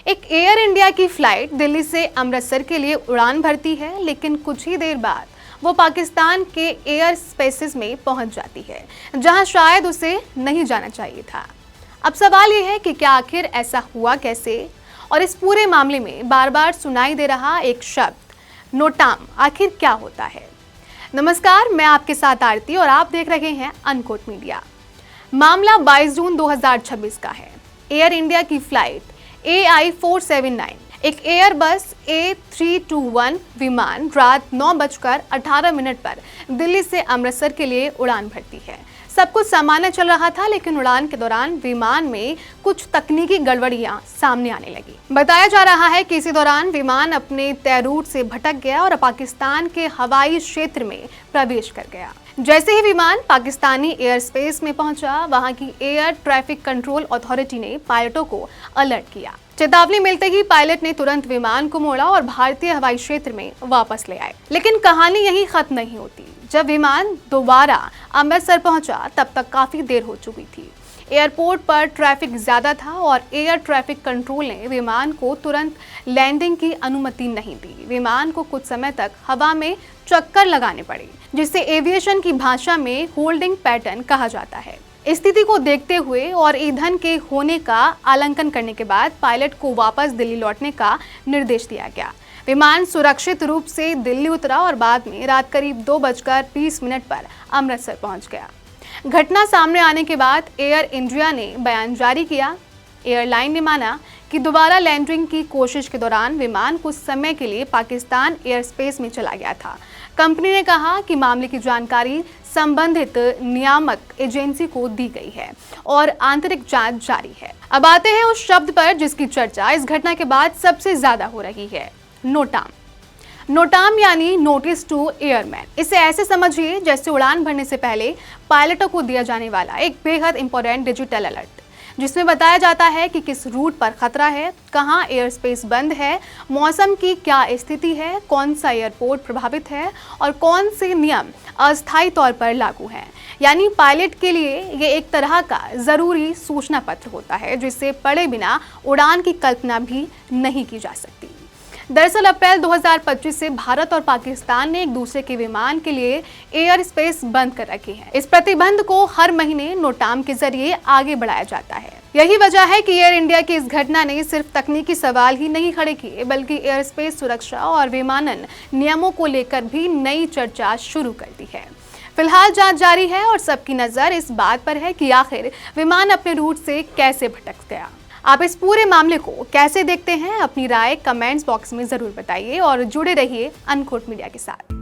एक air India की flight Delhi से अमृतसर के लिए उड़ान भरती है, लेकिन कुछ ही देर बाद वो पाकिस्तान के एयर स्पेसेस में पहुंच जाती है, जहां शायद उसे नहीं जाना चाहिए था। अब सवाल ये है कि क्या आखिर ऐसा हुआ कैसे, और इस पूरे मामले में बार बार सुनाई दे रहा एक शब्द नोटाम आखिर क्या होता है। नमस्कार, मैं आपके साथ आरती और आप देख रहे हैं अनकोट मीडिया। मामला 22 जून 2026 का है। एयर इंडिया की फ्लाइट AI-479 एक एयरबस A321 विमान रात 9:18 पर दिल्ली से अमृतसर के लिए उड़ान भरती है। सब कुछ सामान्य चल रहा था, लेकिन उड़ान के दौरान विमान में कुछ तकनीकी गड़बड़ियां सामने आने लगी। बताया जा रहा है कि इसी दौरान विमान अपने तय रूट से भटक गया और पाकिस्तान के हवाई क्षेत्र में प्रवेश कर गया। जैसे ही विमान पाकिस्तानी एयर स्पेस में पहुंचा, वहां की एयर ट्रैफिक कंट्रोल अथॉरिटी ने पायलटों को अलर्ट किया। चेतावनी मिलते ही पायलट ने तुरंत विमान को मोड़ा और भारतीय हवाई क्षेत्र में वापस ले आए। लेकिन कहानी यहीं खत्म नहीं होती। जब विमान दोबारा अमृतसर पहुंचा, तब तक काफी देर हो चुकी थी। एयरपोर्ट पर ट्रैफिक ज्यादा था और एयर ट्रैफिक कंट्रोल ने विमान को तुरंत लैंडिंग की अनुमति नहीं दी। विमान को कुछ समय तक हवा में चक्कर लगाने पड़े, जिसे एविएशन की भाषा में होल्डिंग पैटर्न कहा जाता है। स्थिति को देखते हुए और ईंधन के होने का आकलन करने के बाद पायलट को वापस दिल्ली लौटने का निर्देश दिया गया। विमान सुरक्षित रूप से दिल्ली उतरा और बाद में रात करीब 2:20 पर अमृतसर पहुंच गया। घटना सामने आने के बाद एयर इंडिया ने बयान जारी किया। एयरलाइन ने माना कि दोबारा लैंडिंग की कोशिश के दौरान विमान कुछ समय के लिए पाकिस्तान एयर स्पेस में चला गया था। कंपनी ने कहा कि मामले की जानकारी संबंधित नियामक एजेंसी को दी गई है और आंतरिक जांच जारी है। अब आते हैं उस शब्द पर जिसकी चर्चा इस घटना के बाद सबसे ज्यादा हो रही है, नोटाम। नोटाम यानी नोटिस टू एयरमैन। इसे ऐसे समझिए जैसे उड़ान भरने से पहले पायलटों को दिया जाने वाला एक बेहद इंपॉर्टेंट डिजिटल अलर्ट, जिसमें बताया जाता है कि किस रूट पर खतरा है, कहां एयर स्पेस बंद है, मौसम की क्या स्थिति है, कौन सा एयरपोर्ट प्रभावित है और कौन से नियम अस्थायी तौर पर लागू हैं। यानी पायलट के लिए ये एक तरह का ज़रूरी सूचना पत्र होता है, जिसे पढ़े बिना उड़ान की कल्पना भी नहीं की जा सकती। दरअसल अप्रैल 2025 से भारत और पाकिस्तान ने एक दूसरे के विमान के लिए एयर स्पेस बंद कर रखी है। इस प्रतिबंध को हर महीने नोटाम के जरिए आगे बढ़ाया जाता है। यही वजह है कि एयर इंडिया की इस घटना ने सिर्फ तकनीकी सवाल ही नहीं खड़े किए, बल्कि एयर स्पेस सुरक्षा और विमानन नियमों को लेकर भी नई चर्चा शुरू कर दी है। फिलहाल जांच जारी है और सबकी नजर इस बात पर है कि आखिर विमान अपने रूट से कैसे भटक गया। आप इस पूरे मामले को कैसे देखते हैं? अपनी राय कमेंट्स बॉक्स में जरूर बताइए और जुड़े रहिए अनकोट मीडिया के साथ।